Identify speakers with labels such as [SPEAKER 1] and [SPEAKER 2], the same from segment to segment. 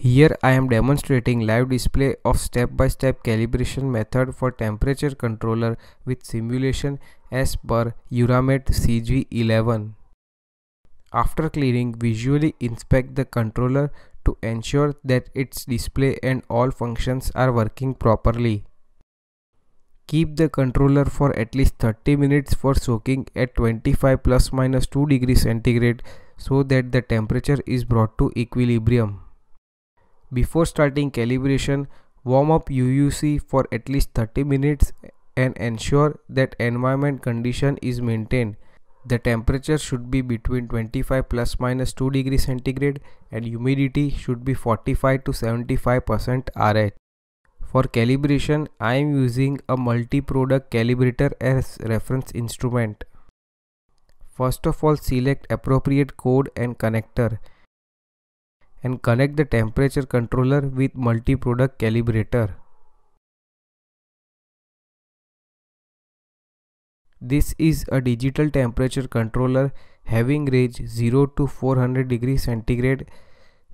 [SPEAKER 1] Here I am demonstrating live display of step-by-step calibration method for temperature controller with simulation as per Euramet CG11. After clearing, visually inspect the controller to ensure that its display and all functions are working properly. Keep the controller for at least 30 minutes for soaking at 25 plus minus 2 degrees centigrade so that the temperature is brought to equilibrium. Before starting calibration, warm up UUC for at least 30 minutes and ensure that environment condition is maintained. The temperature should be between 25 plus minus 2 degrees centigrade and humidity should be 45 to 75% RH. For calibration, I am using a multi-product calibrator as reference instrument. First of all, select appropriate code and connector and connect the temperature controller with multi-product calibrator. This is a digital temperature controller having range 0 to 400 degrees centigrade,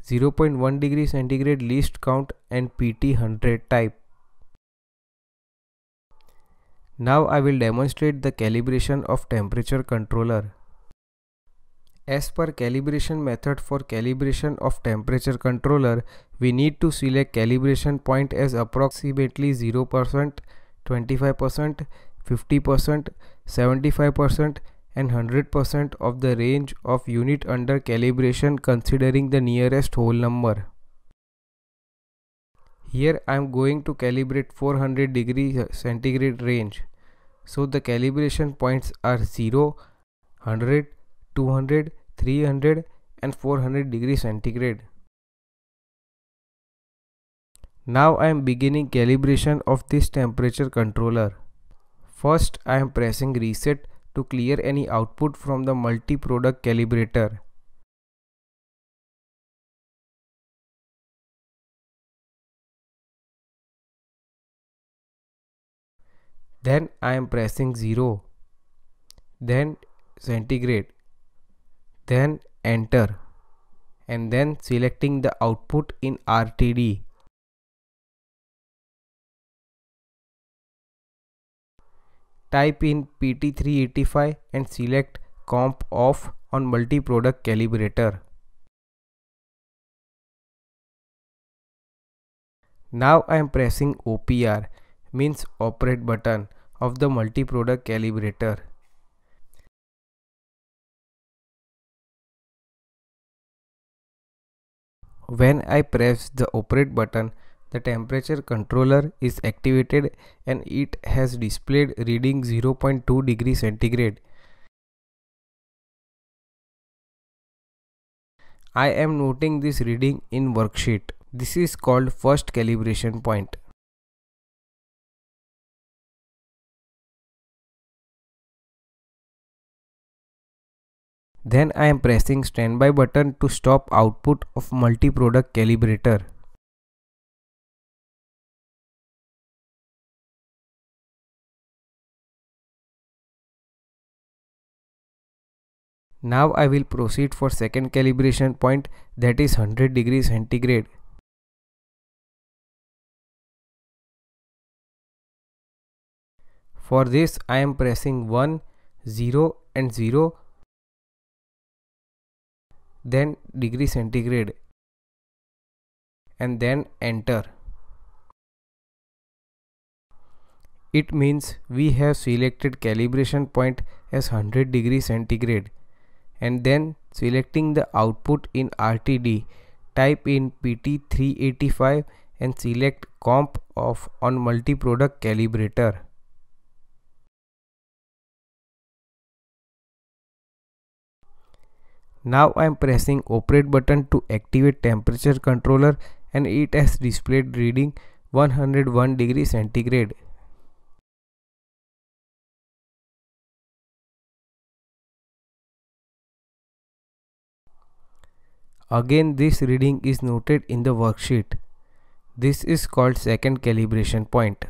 [SPEAKER 1] 0.1 degree centigrade least count and PT 100 type. Now I will demonstrate the calibration of temperature controller. As per calibration method for calibration of temperature controller, we need to select calibration point as approximately 0%, 25%, 50%, 75% and 100% of the range of unit under calibration considering the nearest whole number. Here I am going to calibrate 400 degree centigrade range. So the calibration points are 0, 100, 200, 300 and 400 degree centigrade. Now I am beginning calibration of this temperature controller. First I am pressing reset to clear any output from the multi-product calibrator. Then I am pressing 0, then centigrade, then enter and then selecting the output in RTD. Type in PT385 and select comp off on multi-product calibrator. Now I am pressing OPR means operate button of the multi-product calibrator. When I press the operate button, the temperature controller is activated and it has displayed reading 0.2 degrees centigrade. I am noting this reading in worksheet. This is called first calibration point. Then I am pressing standby button to stop output of multi-product calibrator. Now I will proceed for second calibration point, that is 100 degrees centigrade. For this I am pressing 1, 0 and 0, then degree centigrade and then enter. It means we have selected calibration point as 100 degrees centigrade and then selecting the output in RTD, type in PT385 and select comp off on multi-product calibrator. Now I am pressing operate button to activate temperature controller and it has displayed reading 101 degrees centigrade. Again this reading is noted in the worksheet. This is called second calibration point.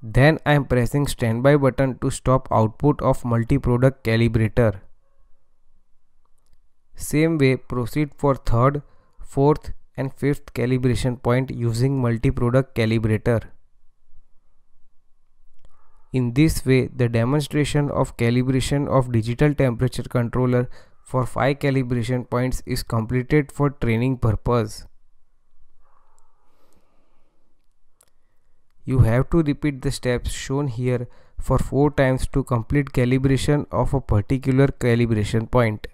[SPEAKER 1] Then I am pressing standby button to stop output of multi-product calibrator. Same way proceed for third, fourth and fifth calibration point using multi-product calibrator. In this way, the demonstration of calibration of digital temperature controller for 5 calibration points is completed for training purpose. You have to repeat the steps shown here for 4 times to complete calibration of a particular calibration point.